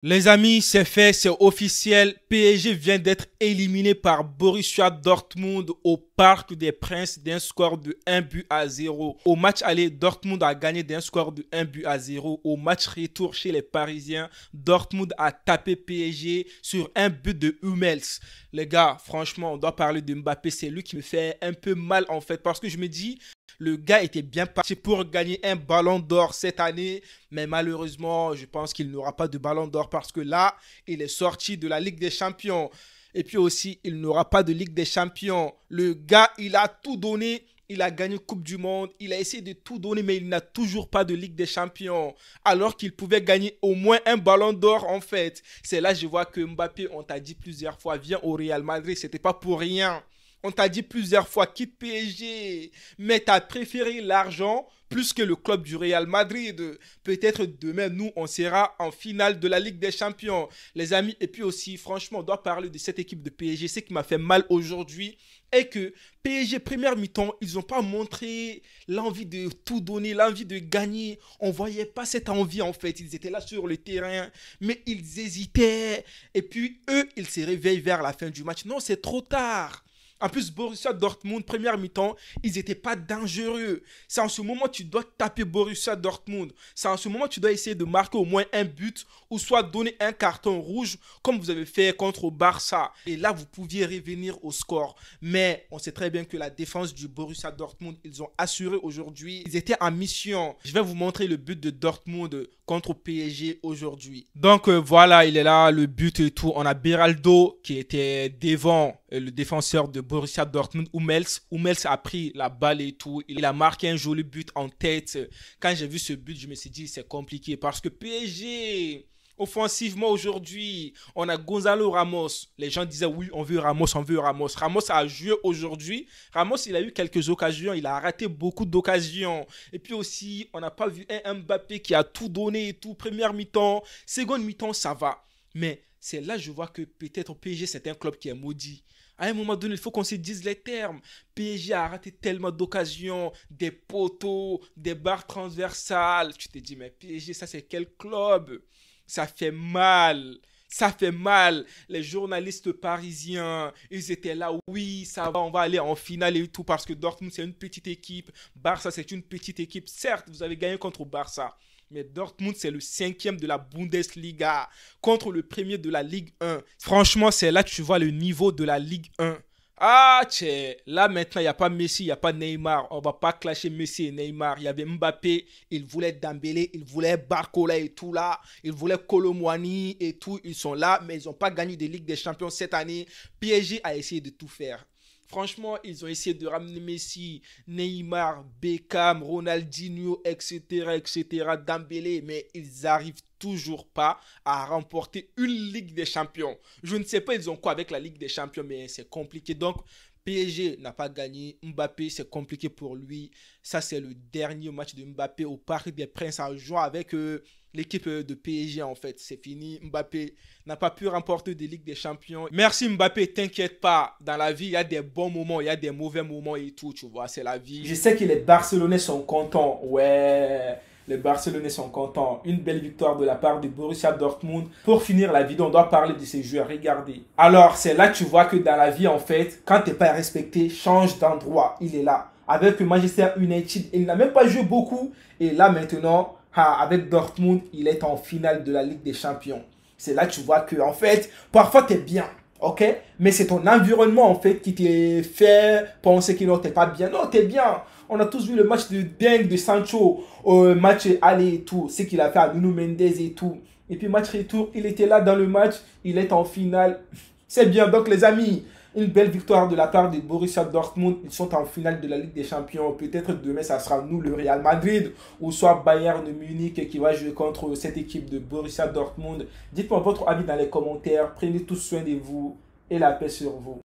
Les amis, c'est fait, c'est officiel. PSG vient d'être éliminé par Borussia Dortmund au Parc des Princes d'un score de 1 but à 0. Au match aller, Dortmund a gagné d'un score de 1 but à 0. Au match retour chez les Parisiens, Dortmund a tapé PSG sur un but de Hummels. Les gars, franchement, on doit parler de Mbappé. C'est lui qui me fait un peu mal en fait parce que je me dis, le gars était bien parti pour gagner un ballon d'or cette année, mais malheureusement, je pense qu'il n'aura pas de ballon d'or parce que là, il est sorti de la Ligue des Champions. Et puis aussi, il n'aura pas de Ligue des Champions. Le gars, il a tout donné. Il a gagné Coupe du Monde. Il a essayé de tout donner, mais il n'a toujours pas de Ligue des Champions. Alors qu'il pouvait gagner au moins un ballon d'or, en fait. C'est là que je vois que Mbappé, on t'a dit plusieurs fois, viens au Real Madrid. C'était pas pour rien. On t'a dit plusieurs fois, quitte PSG, mais tu as préféré l'argent plus que le club du Real Madrid. Peut-être demain, nous, on sera en finale de la Ligue des Champions, les amis. Et puis aussi, franchement, on doit parler de cette équipe de PSG. Ce qui m'a fait mal aujourd'hui est que PSG, première mi-temps, ils n'ont pas montré l'envie de tout donner, l'envie de gagner. On ne voyait pas cette envie, en fait. Ils étaient là sur le terrain, mais ils hésitaient. Et puis, eux, ils se réveillent vers la fin du match. Non, c'est trop tard. En plus, Borussia Dortmund, première mi-temps, ils n'étaient pas dangereux. C'est en ce moment que tu dois taper Borussia Dortmund. C'est en ce moment que tu dois essayer de marquer au moins un but ou soit donner un carton rouge comme vous avez fait contre Barça. Et là, vous pouviez revenir au score. Mais on sait très bien que la défense du Borussia Dortmund, ils ont assuré aujourd'hui. Ils étaient en mission. Je vais vous montrer le but de Dortmund contre PSG aujourd'hui. Donc voilà, il est là, le but et tout. On a Beraldo qui était devant le défenseur de Borussia Dortmund, Hummels. Hummels a pris la balle et tout. Il a marqué un joli but en tête. Quand j'ai vu ce but, je me suis dit c'est compliqué parce que PSG, offensivement aujourd'hui, on a Gonzalo Ramos. Les gens disaient oui, on veut Ramos, on veut Ramos. Ramos a joué aujourd'hui. Ramos, il a eu quelques occasions. Il a raté beaucoup d'occasions. Et puis aussi, on n'a pas vu un Mbappé qui a tout donné et tout. Première mi-temps, seconde mi-temps, ça va. Mais c'est là que je vois que peut-être PSG, c'est un club qui est maudit. À un moment donné, il faut qu'on se dise les termes. PSG a raté tellement d'occasions, des poteaux, des barres transversales. Tu te dis, mais PSG, ça c'est quel club? Ça fait mal. Ça fait mal. Les journalistes parisiens, ils étaient là, oui, ça va, on va aller en finale et tout, parce que Dortmund, c'est une petite équipe. Barça, c'est une petite équipe. Certes, vous avez gagné contre Barça. Mais Dortmund, c'est le cinquième de la Bundesliga contre le premier de la Ligue 1. Franchement, c'est là que tu vois le niveau de la Ligue 1. Ah, tchè, là maintenant, il n'y a pas Messi, il n'y a pas Neymar. On ne va pas clasher Messi et Neymar. Il y avait Mbappé, il voulait Dembélé, il voulait Barcola et tout là. Il voulait Colomwani et tout. Ils sont là, mais ils n'ont pas gagné de Ligue des Champions cette année. PSG a essayé de tout faire. Franchement, ils ont essayé de ramener Messi, Neymar, Beckham, Ronaldinho, etc., etc., Dembélé, mais ils arrivent toujours pas à remporter une Ligue des Champions. Je ne sais pas, ils ont quoi avec la Ligue des Champions, mais c'est compliqué. Donc, PSG n'a pas gagné. Mbappé, c'est compliqué pour lui. Ça, c'est le dernier match de Mbappé au Parc des Princes en jouant avec l'équipe de PSG, en fait. C'est fini. Mbappé n'a pas pu remporter des Ligues des Champions. Merci Mbappé, t'inquiète pas. Dans la vie, il y a des bons moments, il y a des mauvais moments et tout, tu vois. C'est la vie. Je sais que les Barcelonais sont contents. Ouais. Les Barcelonais sont contents. Une belle victoire de la part de Borussia Dortmund. Pour finir la vidéo, on doit parler de ces joueurs. Regardez. Alors, c'est là que tu vois que dans la vie, en fait, quand tu n'es pas respecté, change d'endroit. Il est là. Avec Manchester United, il n'a même pas joué beaucoup. Et là, maintenant, avec Dortmund, il est en finale de la Ligue des Champions. C'est là que tu vois que, en fait, parfois, tu es bien. Ok, mais c'est ton environnement en fait qui te fait penser que non, t'es pas bien. Non, t'es bien. On a tous vu le match de dingue de Sancho au match aller et tout, ce qu'il a fait à Nuno Mendes et tout. Et puis match retour, il était là dans le match, il est en finale. C'est bien. Donc les amis, une belle victoire de la part de Borussia Dortmund. Ils sont en finale de la Ligue des Champions. Peut-être demain, ça sera nous, le Real Madrid, ou soit Bayern de Munich qui va jouer contre cette équipe de Borussia Dortmund. Dites-moi votre avis dans les commentaires. Prenez tous soin de vous et la paix sur vous.